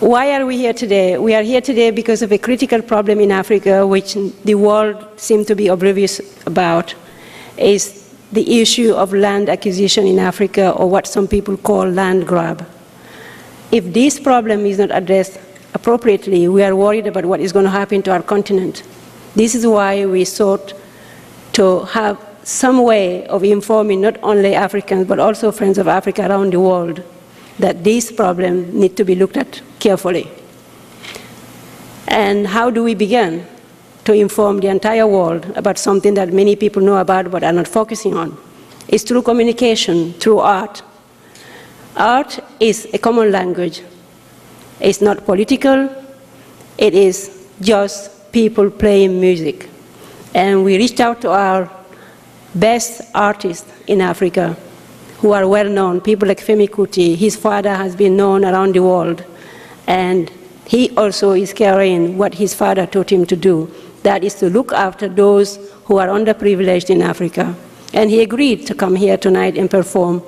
Why are we here today? We are here today because of a critical problem in Africa, which the world seems to be oblivious about, is the issue of land acquisition in Africa, or what some people call land grab. If this problem is not addressed appropriately, we are worried about what is going to happen to our continent. This is why we sought to have some way of informing not only Africans, but also friends of Africa around the world, that this problem needs to be looked at carefully. And how do we begin to inform the entire world about something that many people know about but are not focusing on? It's through communication, through art. Art is a common language. It's not political. It is just people playing music. And we reached out to our best artists in Africa who are well known, people like Femi Kuti. His father has been known around the world, and he also is carrying what his father taught him to do. That is to look after those who are underprivileged in Africa. And he agreed to come here tonight and perform.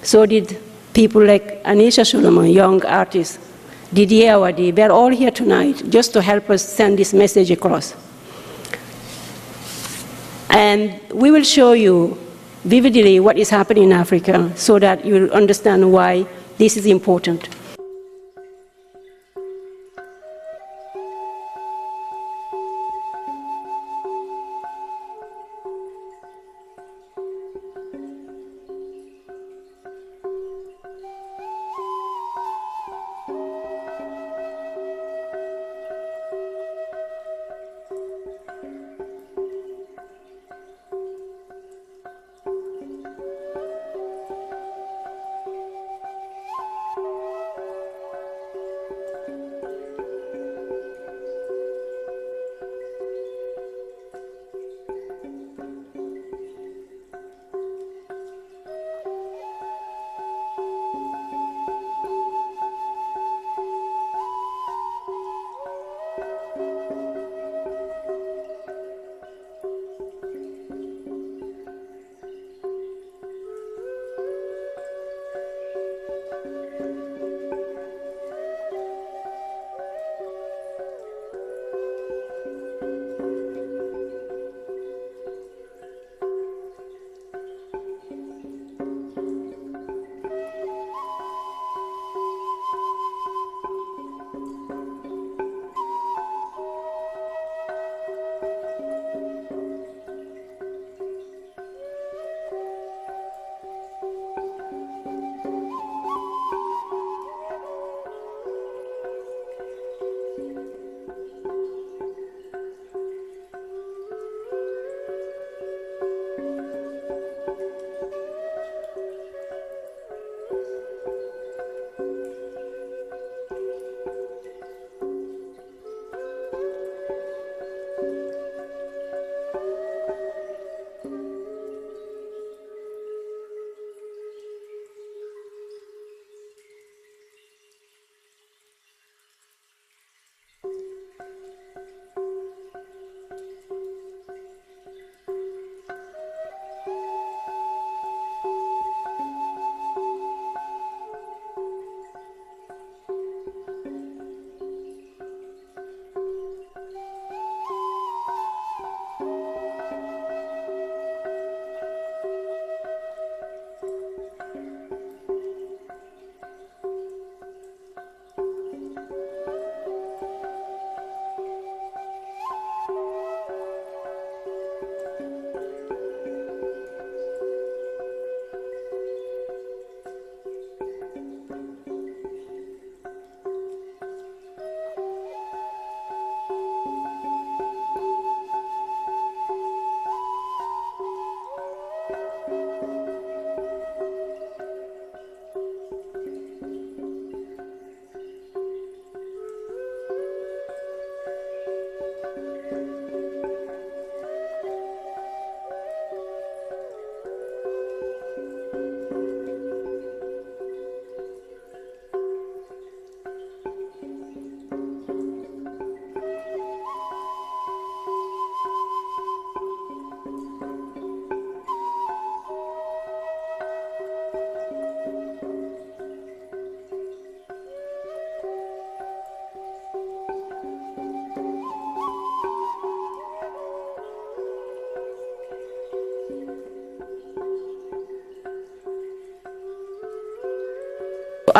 So did people like Anisha Solomon, young artists, Didier Awadi. They're all here tonight just to help us send this message across. And we will show you vividly what is happening in Africa so that you will understand why this is important.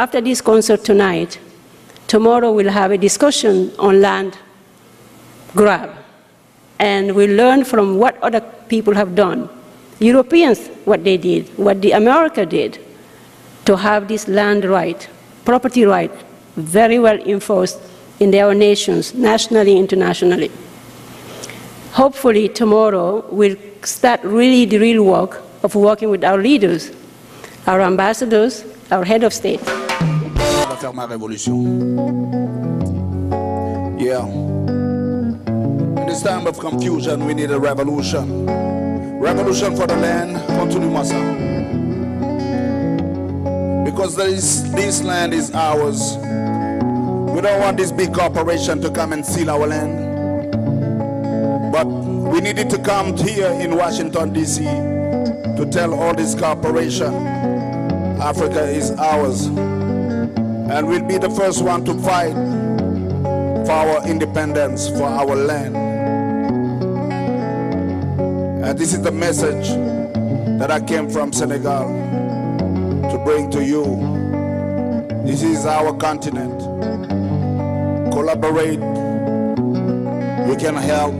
after this concert tonight, tomorrow we'll have a discussion on land grab. And we'll learn from what other people have done. Europeans, what they did, what the America did, to have this land right, property right, very well enforced in their nations, nationally, internationally. Hopefully tomorrow we'll start really the real work of working with our leaders, our ambassadors, our head of state. On va faire ma révolution. Yeah. In this time of confusion, we need a revolution. Revolution for the land. Continue-moi ça. Because this land is ours. We don't want this big corporation to come and steal our land. But we needed to come here in Washington, D.C. to tell all this corporation, Africa is ours. And we'll be the first one to fight for our independence, for our land. And this is the message that I came from Senegal to bring to you. This is our continent. Collaborate. You can help.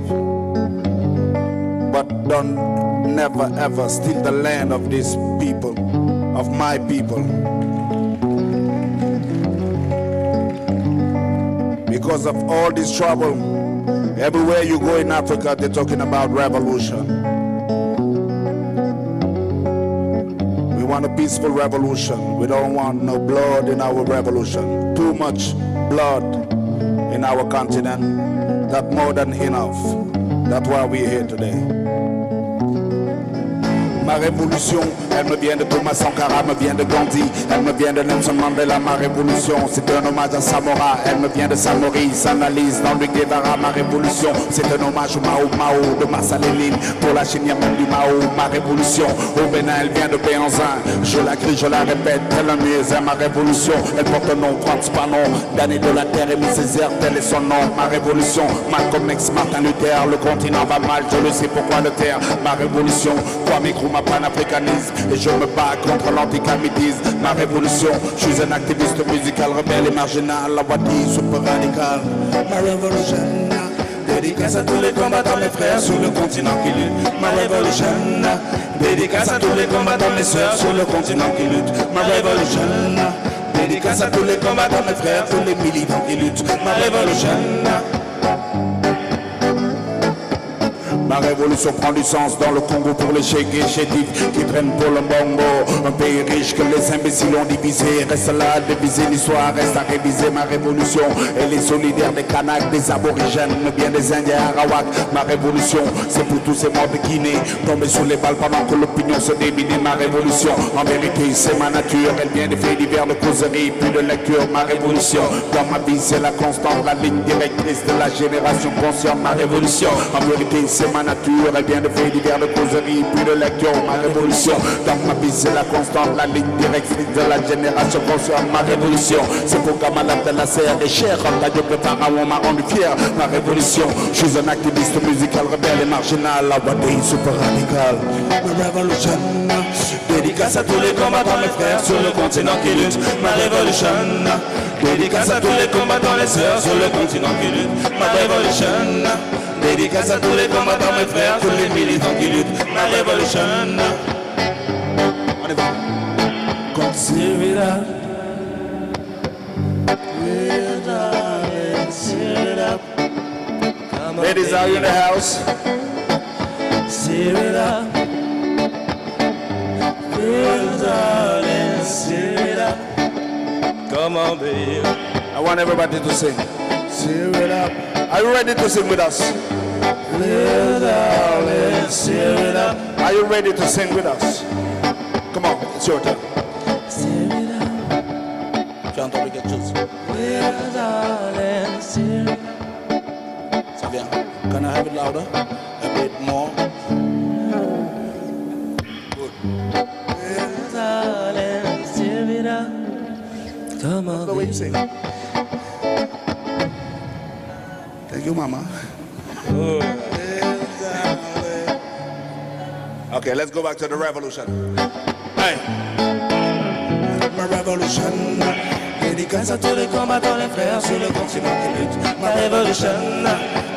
But don't never ever steal the land of these people, of my people. Because of all this trouble, everywhere you go in Africa, they're talking about revolution. We want a peaceful revolution. We don't want no blood in our revolution. Too much blood in our continent. That's more than enough. That's why we're here today. Ma révolution, elle me vient de Thomas Sankara, me vient de Gandhi, elle me vient de Nelson Mandela. Ma révolution, c'est un hommage à Samora, elle me vient de Samori, s'analyse dans le Guevara. Ma révolution, c'est un hommage au Mao Mao, de Massa Lénine, pour la Chine même du Mao. Ma révolution, au Bénin, elle vient de Béanzin, je la crie, je la répète, tel un muezzin. Ma révolution, elle porte un nom, Franz Fanon, damné de la terre et mis Césaire, tel est son nom. Ma révolution, Malcolm X, Martin Luther, le continent va mal, je le sais pourquoi le taire. Ma révolution, Kwame Nkrumah, panafricanisme, et je me bats contre l'anticamitisme. Ma révolution, je suis un activiste musical, rebelle et marginal, la Wadi, super radical. Ma révolution, dédicace à tous les combattants, mes frères sur le continent qui luttent. Ma révolution, dédicace à tous les combattants, mes soeurs sur le continent qui luttent. Ma révolution, dédicace à tous les combattants, mes frères, tous les militants qui luttent. Ma révolution. Ma révolution prend du sens dans le Congo pour les chèques et chétifs qui traînent pour le bongo. Un pays riche que les imbéciles ont divisé. Reste là à diviser l'histoire, reste à réviser. Ma révolution, elle est solidaire des Kanaks, des aborigènes, bien des Indiens Arawak. Ma révolution, c'est pour tous ces morts de Guinée, tombés sous les balles pendant que l'opinion se déminait. Ma révolution, en vérité, c'est ma nature. Elle vient des faits divers, de causerie, puis de lecture. Ma révolution, dans ma vie, c'est la constante, la ligne directrice de la génération consciente. Ma révolution, en vérité, c'est ma nature, elle vient de faits divers, de causerie, puis de lecture. Ma révolution, dans ma vie c'est la constante, la ligne directrice de la génération consciente. Ma révolution, c'est pour Kamala de la serre et cher, comme Dieu que Pharaon m'a rendu fier. Ma révolution, je suis un activiste musical, rebelle et marginal, la Wadi super radical. Ma révolution, dédicace à tous les combattants, mes frères sur le continent qui luttent. Ma révolution, dédicace à tous les combattants, les sœurs sur le continent qui luttent. Ma révolution, dédicace à tous les combattants, mes frères, tous les militants qui luttent. Ma révolution. On y va. Consider it up. Ladies, are you in the house? Stir it up. Stir it up. Come on, baby. I want everybody to sing. Stir it up. Are you ready to sing with us? Little darling, stir it up. Are you ready to sing with us? Come on, it's your turn. Stir it up. Tu as entendu quelque chose? Little darling, stir it up. Ça vient. Can I have it louder? A bit more. Good. Little darling, stir it up. Come on. That's the way you sing. Thank you, Mama. Okay, let's go back to the revolution. Hey. My revolution. Dédicace à tous les combattants, les frères sur le continent qui luttent. Ma révolution.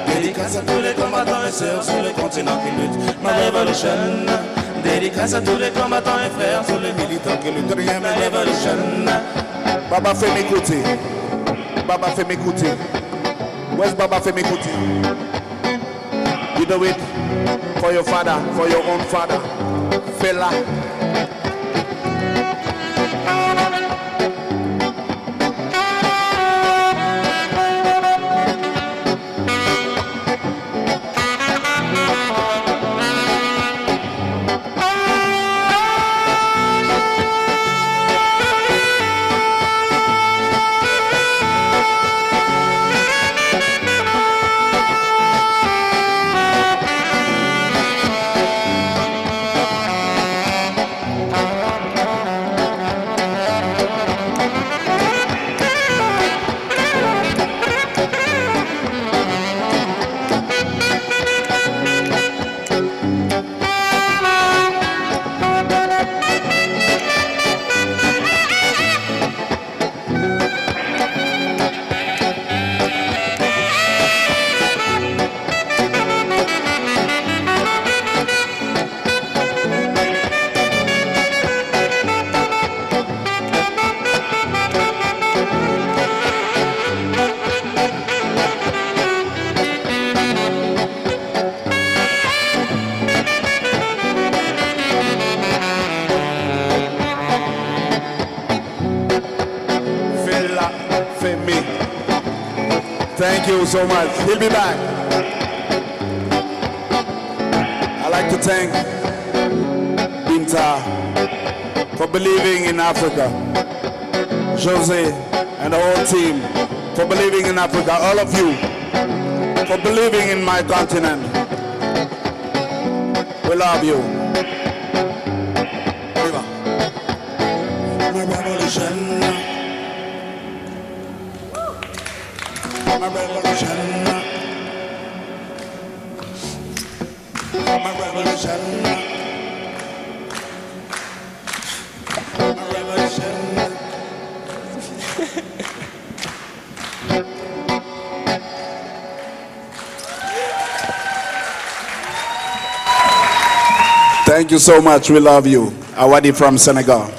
Dédicace à tous les combattants, les sœurs sur le continent qui luttent. Ma révolution. Dédicace à tous les combattants, les frères sur les militants qui luttent. Rien ma révolution. Baba fait m'écouter. Baba fait m'écouter. Where's Baba fait m'écouter? You do it for your father, for your own father. Fela. Thank you so much. He'll be back. I'd like to thank Binta for believing in Africa. Jose and the whole team for believing in Africa. All of you for believing in my continent. We love you. My revolution. My revolution. My revolution. My revolution. Thank you so much. We love you. Awadi from Senegal.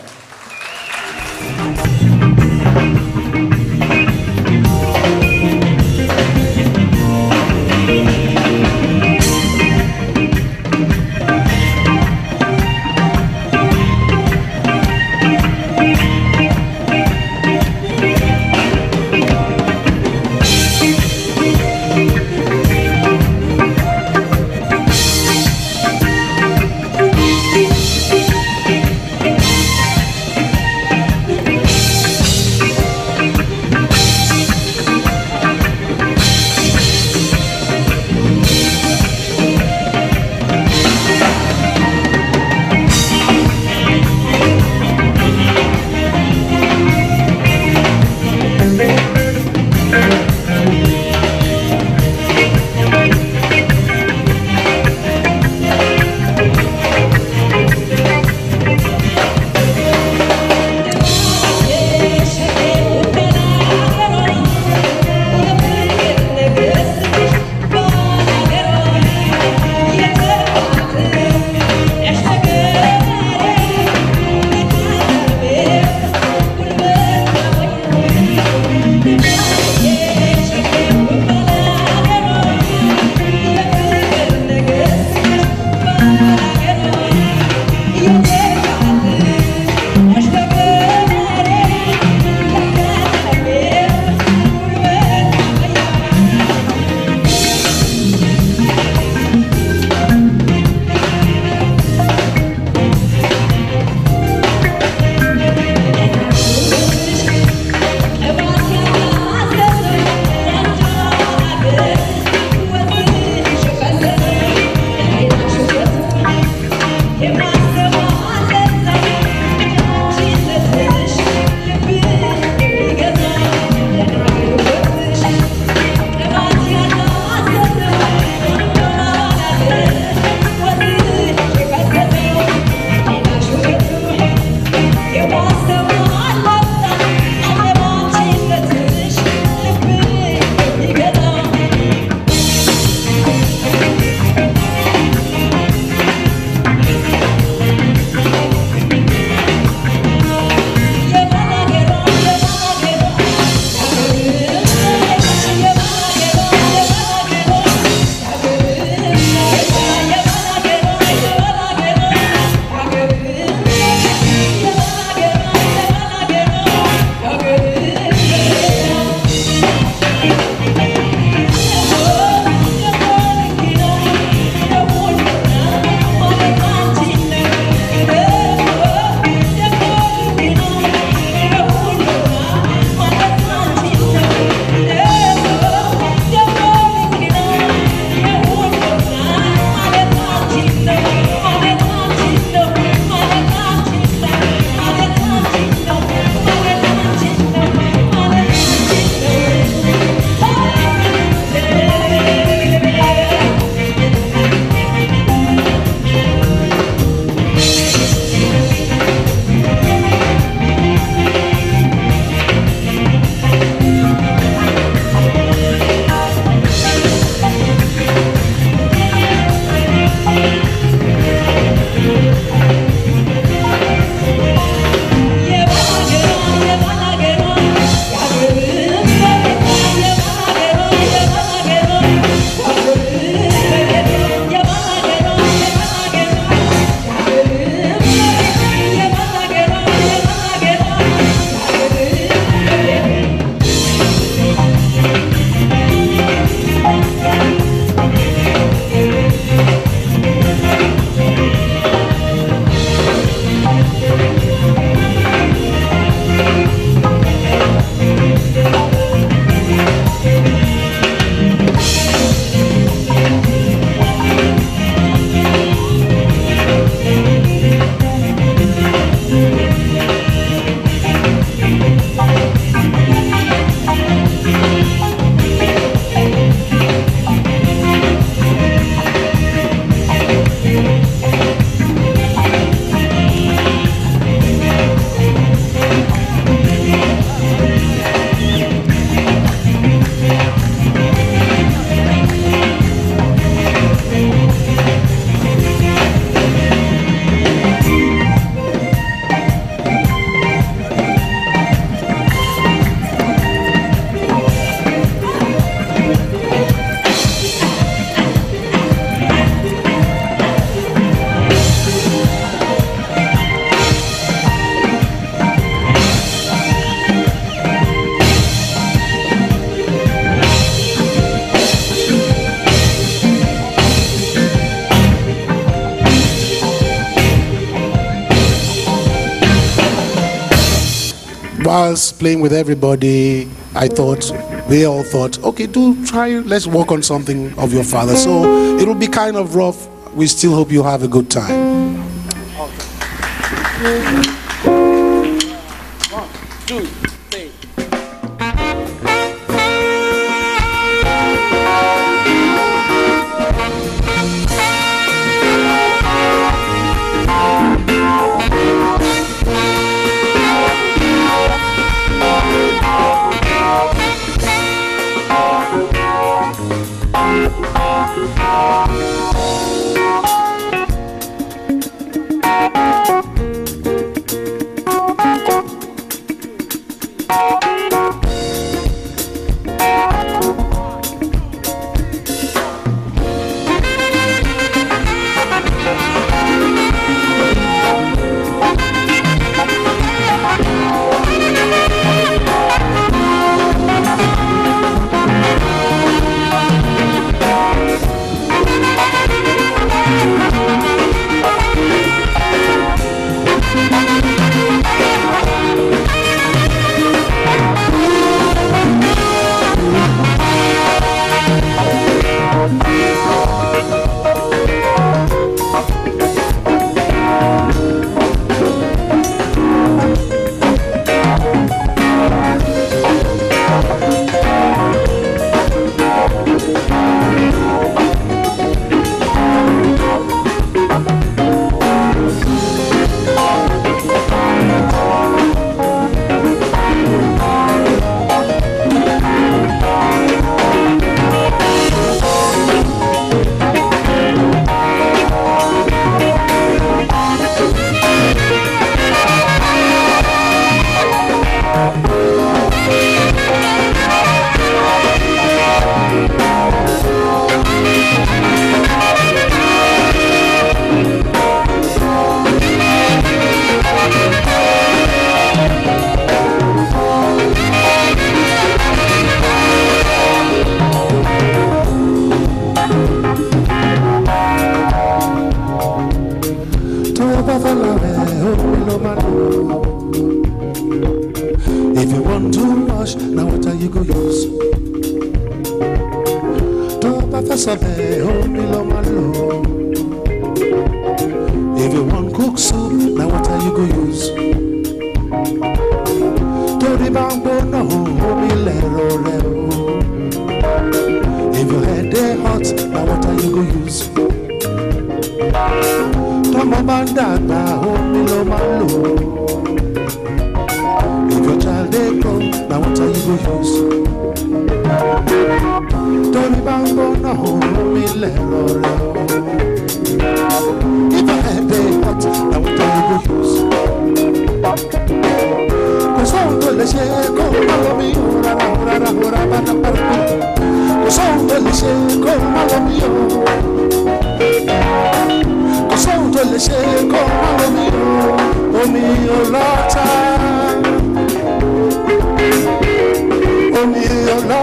whilst playing with everybody, they all thought, okay, let's work on something of your father. So it will be kind of rough. We still hope you have a good time. Okay. 1, 2, 3. If you want to wash, now what are you go use? If you want cook soup, now what are you go use? If your head is hot, now what are you go use? If your child is grown, now what are you go use? If your head is hot, now what are you go use? Oh,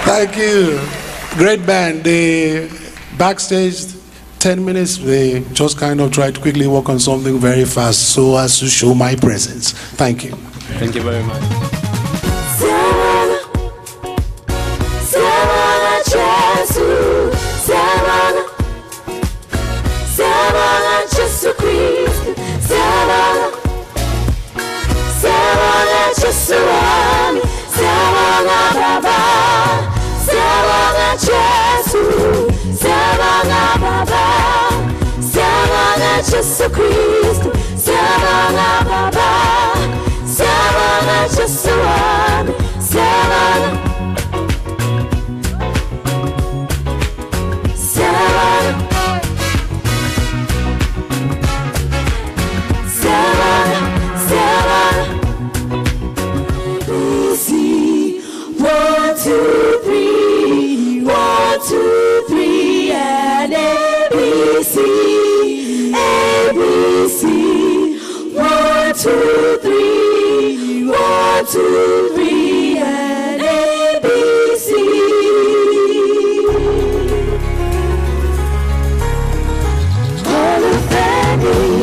Thank you. Great band. The backstage, 10 minutes, they just kind of try to quickly work on something very fast so as to show my presence. Thank you. Thank you very much. Jesus Cristo, Savana Baba, Savana Jesuami, Savana, Savana, Savana, Savana. ABC, 1, 2, 3, 1, 2, 3, and ABC. ABC, 1, 2, 3, 1, 2, 3, and ABC. All the family.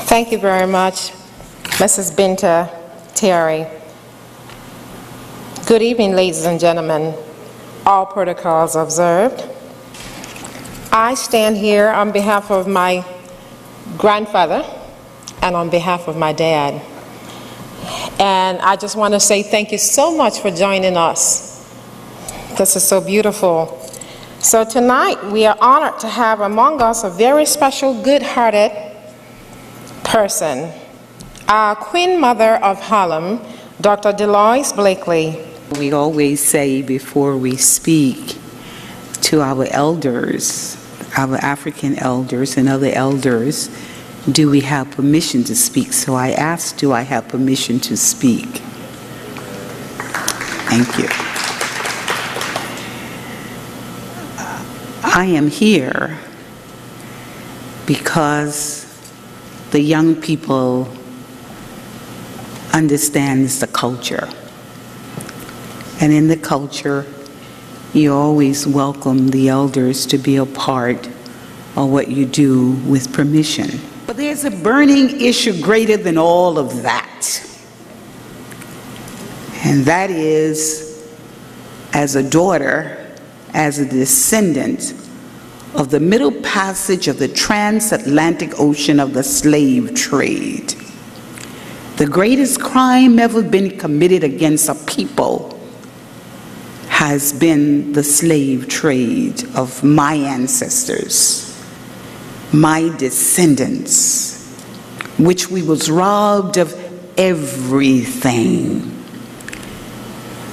Thank you very much, Mrs. Binta Terry. Good evening, ladies and gentlemen. All protocols observed. I stand here on behalf of my grandfather and on behalf of my dad. And I just want to say thank you so much for joining us. This is so beautiful. So tonight we are honored to have among us a very special, good-hearted person, our Queen Mother of Harlem, Dr. Deloise Blakely. We always say before we speak to our elders, our African elders and other elders, do we have permission to speak? So I asked, do I have permission to speak? Thank you. I am here because the young people understands the culture. And in the culture, you always welcome the elders to be a part of what you do with permission. But there's a burning issue greater than all of that. And that is, as a daughter, as a descendant of the middle passage of the transatlantic ocean of the slave trade, the greatest crime ever been committed against a people has been the slave trade of my ancestors, my descendants, which we was robbed of everything.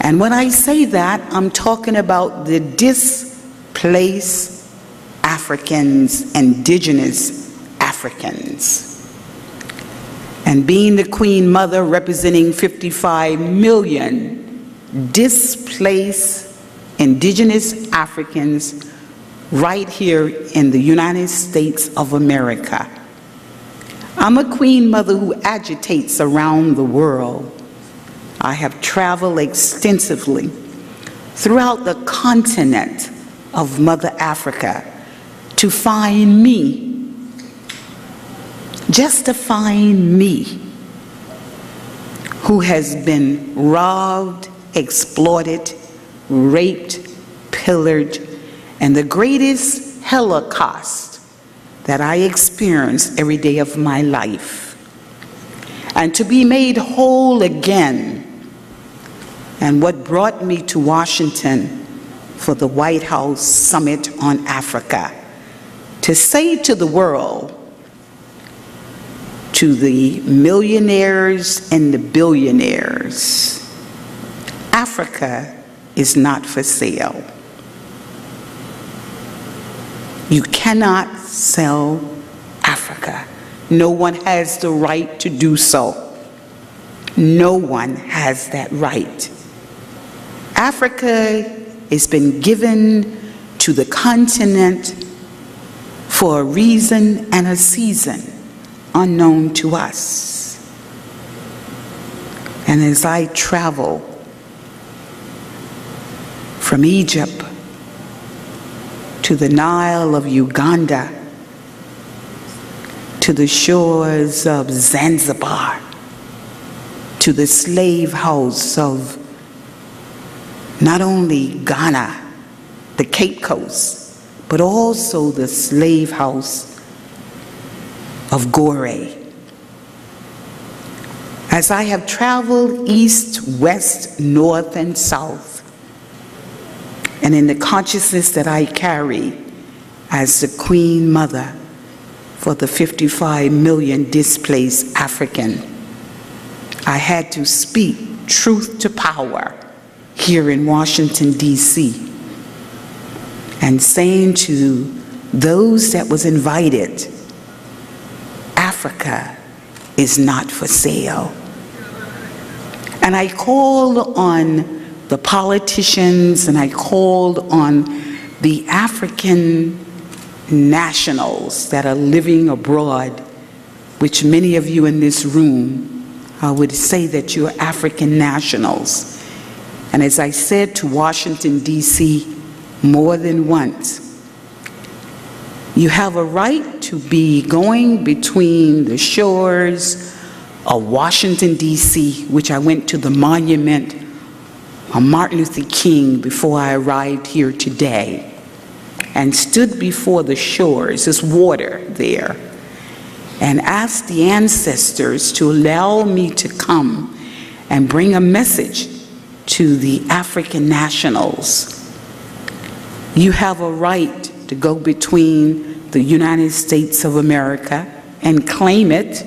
And when I say that, I'm talking about the displaced Africans, indigenous Africans. And being the Queen Mother representing 55 million displaced indigenous Africans right here in the United States of America. I'm a Queen Mother who agitates around the world. I have traveled extensively throughout the continent of Mother Africa to find me, just to find me, who has been robbed, exploited, raped, pillared, and the greatest Holocaust that I experience every day of my life. And to be made whole again. And what brought me to Washington for the White House Summit on Africa, to say to the world, to the millionaires and the billionaires, Africa is not for sale. You cannot sell Africa. No one has the right to do so. No one has that right. Africa has been given to the continent for a reason and a season unknown to us. And as I travel from Egypt to the Nile of Uganda, to the shores of Zanzibar, to the slave house of not only Ghana, the Cape Coast, but also the slave house of Gorée. As I have traveled east, west, north, and south, and in the consciousness that I carry as the Queen Mother for the 55 million displaced African, I had to speak truth to power here in Washington, D.C., and saying to those that was invited, Africa is not for sale. And I called on the politicians and I called on the African nationals that are living abroad, which many of you in this room would say that you're African nationals. And as I said to Washington, D.C. more than once, you have a right to be going between the shores of Washington, D.C., which I went to the monument of Martin Luther King before I arrived here today, and stood before the shores, there's water there, and asked the ancestors to allow me to come and bring a message to the African nationals. You have a right to go between the United States of America and claim it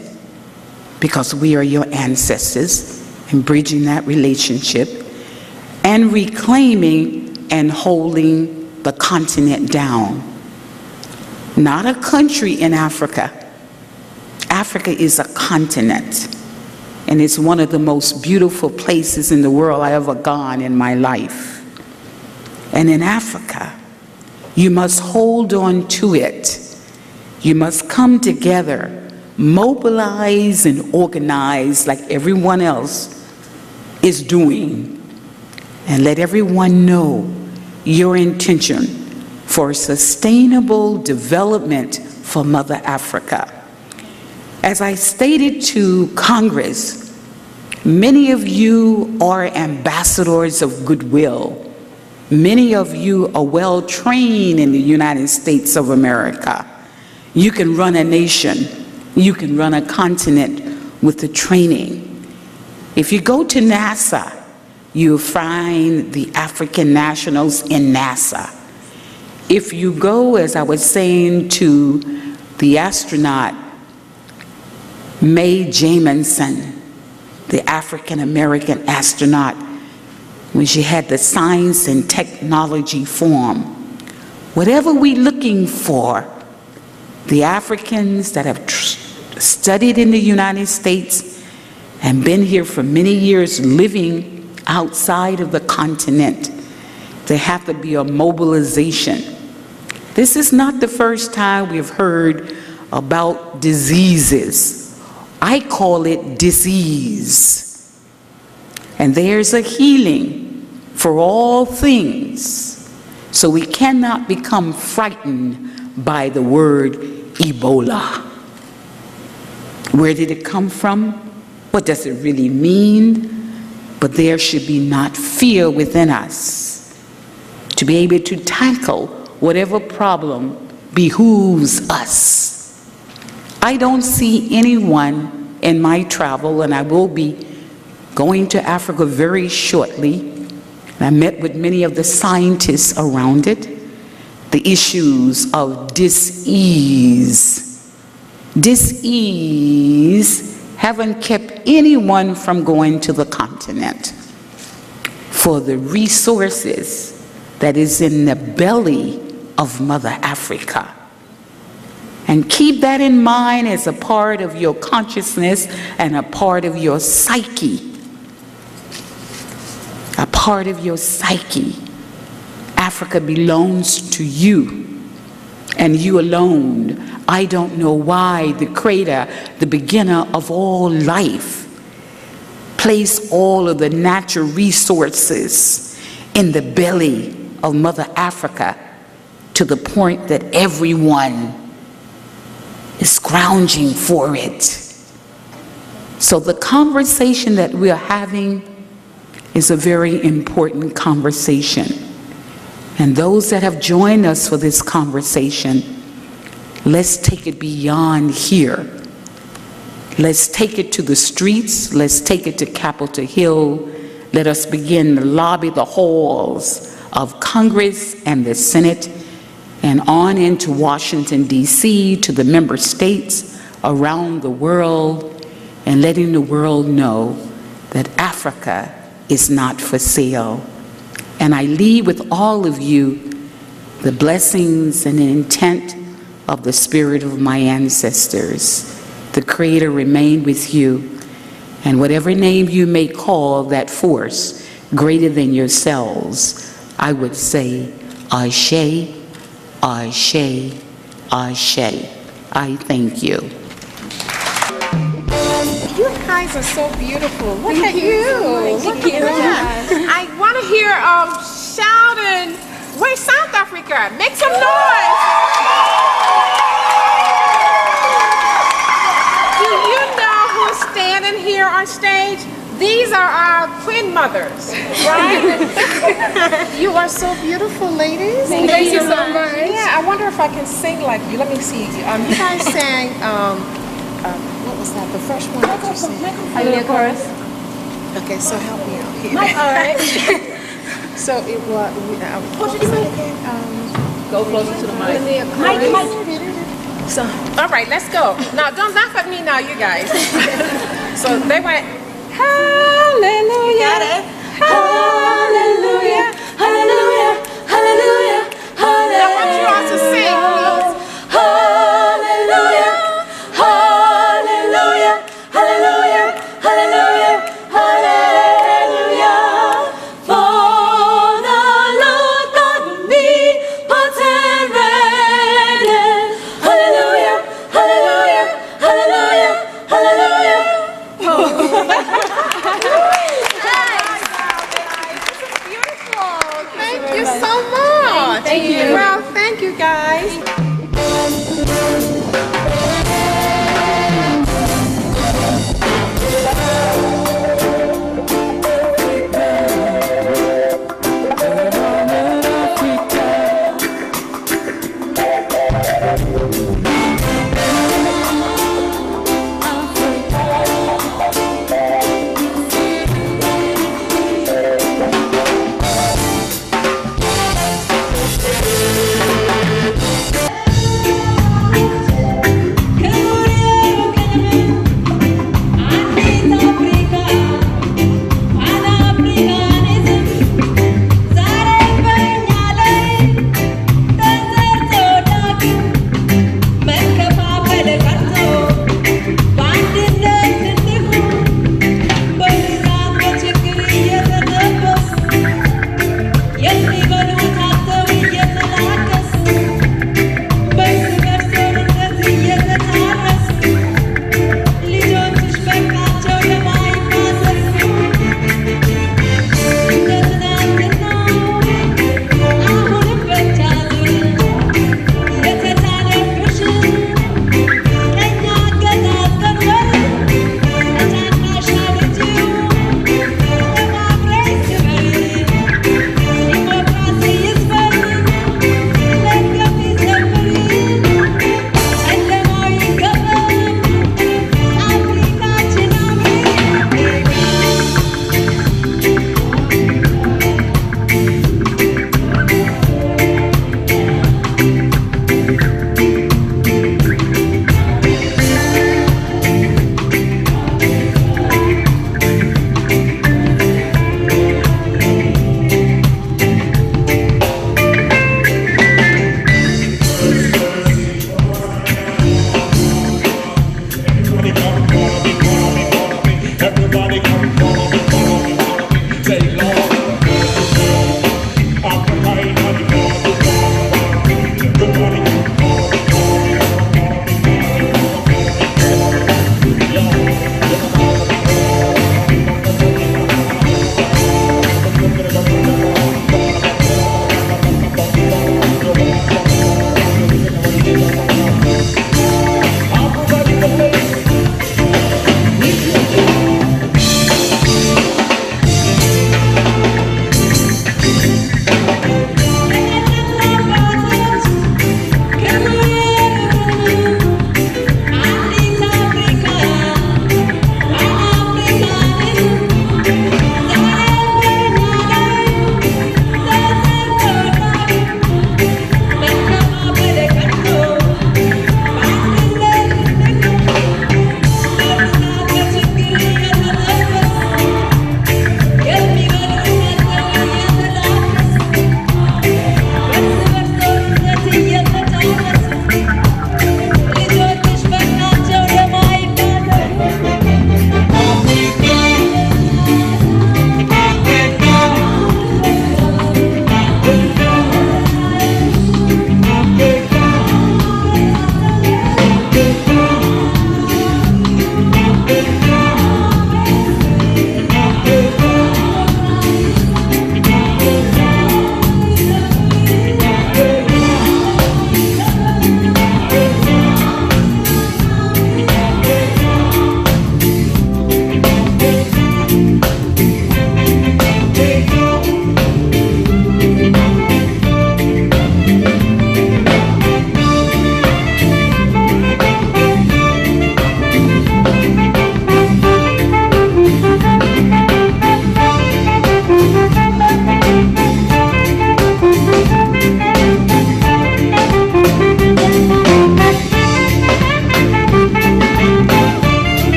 because we are your ancestors, and bridging that relationship and reclaiming and holding the continent down. Not a country in Africa. Africa is a continent, and it's one of the most beautiful places in the world I ever gone in my life. And in Africa, you must hold on to it. You must come together, mobilize and organize like everyone else is doing, and let everyone know your intention for sustainable development for Mother Africa. As I stated to Congress, many of you are ambassadors of goodwill. Many of you are well trained in the United States of America. You can run a nation, you can run a continent with the training. If you go to NASA, you'll find the African nationals in NASA. If you go, as I was saying, to the astronaut Mae Jemison, the African-American astronaut, when she had the Science and Technology Forum, whatever we're looking for, the Africans that have studied in the United States and been here for many years living outside of the continent, there have to be a mobilization. This is not the first time we've heard about diseases. I call it disease. And there's a healing for all things, so we cannot become frightened by the word Ebola. Where did it come from? What does it really mean? But there should be not fear within us to be able to tackle whatever problem behooves us. I don't see anyone in my travel, and I will be going to Africa very shortly. I met with many of the scientists around it. The issues of dis-ease. Dis-ease haven't kept anyone from going to the continent for the resources that is in the belly of Mother Africa. And keep that in mind as a part of your consciousness and a part of your psyche. A part of your psyche. Africa belongs to you and you alone. I don't know why the creator, the beginner of all life, placed all of the natural resources in the belly of Mother Africa to the point that everyone is scrounging for it. So the conversation that we're having is a very important conversation. And those that have joined us for this conversation, let's take it beyond here. Let's take it to the streets. Let's take it to Capitol Hill. Let us begin to lobby the halls of Congress and the Senate and on into Washington, D.C., to the member states around the world, and letting the world know that Africa is not for sale. And I leave with all of you the blessings and the intent of the spirit of my ancestors. The Creator remain with you, and whatever name you may call that force greater than yourselves, I would say, Ashe, Ashe, Ashe. I thank you. You guys are so beautiful. Look at you. Look at that. I want to hear shouting. Where's South Africa? Make some noise. Do you know who's standing here on stage? These are our twin mothers, right? You are so beautiful, ladies. Thank you so much. Yeah, I wonder if I can sing like you. Let me see. You guys sang, what was that? The first one that you sang? Hallelujah chorus. Okay, so help me out here. All right. So it was, what did you say again? Go closer to the mic. So, all right, let's go. Now, don't laugh at me now, you guys. So they went, hallelujah. Got it. Hallelujah. Hallelujah. Hallelujah. Hallelujah. I want you all to sing, please. Hallelujah. Hallelujah. Hallelujah. Hallelujah. Hallelujah. For the Lord God omnipotent reigneth. Hallelujah. Hallelujah. Hallelujah. Hallelujah. Thank you so much. Thank you. Well, thank you guys.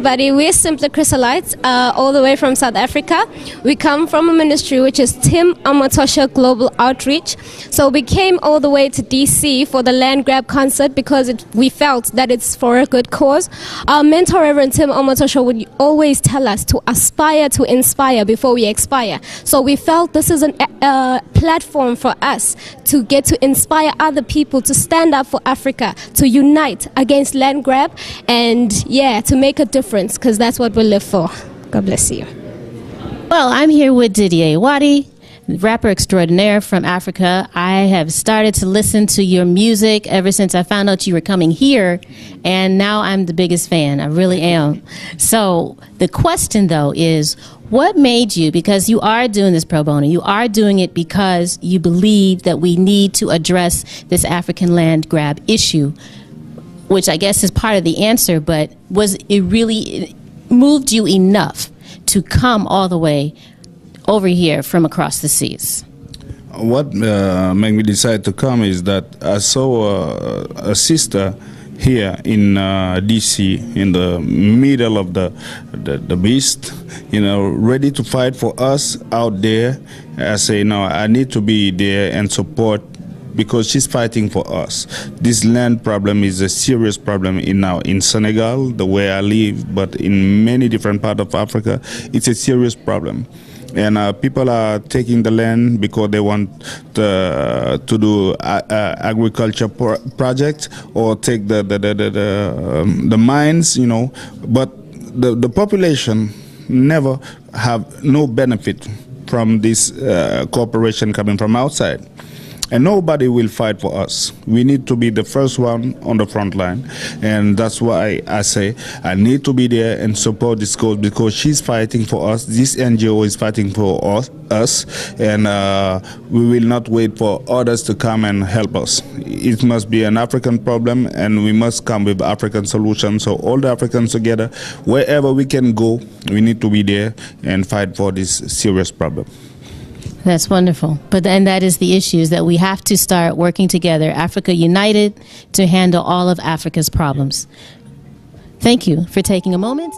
everybody. We're Simply Chrysalites, all the way from South Africa. We come from a ministry which is Tim Amatosha Global Outreach. So we came all the way to DC for the land grab concert because we felt that it's for a good cause. Our mentor, Reverend Tim Amatosha, would always tell us to aspire to inspire before we expire. So we felt this is a platform for us to get to inspire other people to stand up for Africa, to unite against land grab, and yeah, to make a difference, because that's what we live for. God bless you. Well, I'm here with Didier Wadi, rapper extraordinaire from Africa. I have started to listen to your music ever since I found out you were coming here, and now I'm the biggest fan. I really am. So the question, though, is what made you, because you are doing this pro bono, you are doing it because you believe that we need to address this African land grab issue, which I guess is part of the answer, but was it really moved you enough to come all the way over here from across the seas? What made me decide to come is that I saw a sister here in DC, in the middle of the beast, you know, ready to fight for us out there. I say, no, I need to be there and support, because she's fighting for us. This land problem is a serious problem in Senegal, the way I live, but in many different parts of Africa, it's a serious problem. And people are taking the land because they want to do agriculture projects or take the mines, you know. But the population never have no benefit from this cooperation coming from outside. And nobody will fight for us. We need to be the first one on the front line. And that's why I say I need to be there and support this cause, because she's fighting for us. This NGO is fighting for us. And we will not wait for others to come and help us. It must be an African problem, and we must come with African solutions. So all the Africans together, wherever we can go, we need to be there and fight for this serious problem. That's wonderful. But and that is the issue, is that we have to start working together, Africa united, to handle all of Africa's problems. Thank you for taking a moment.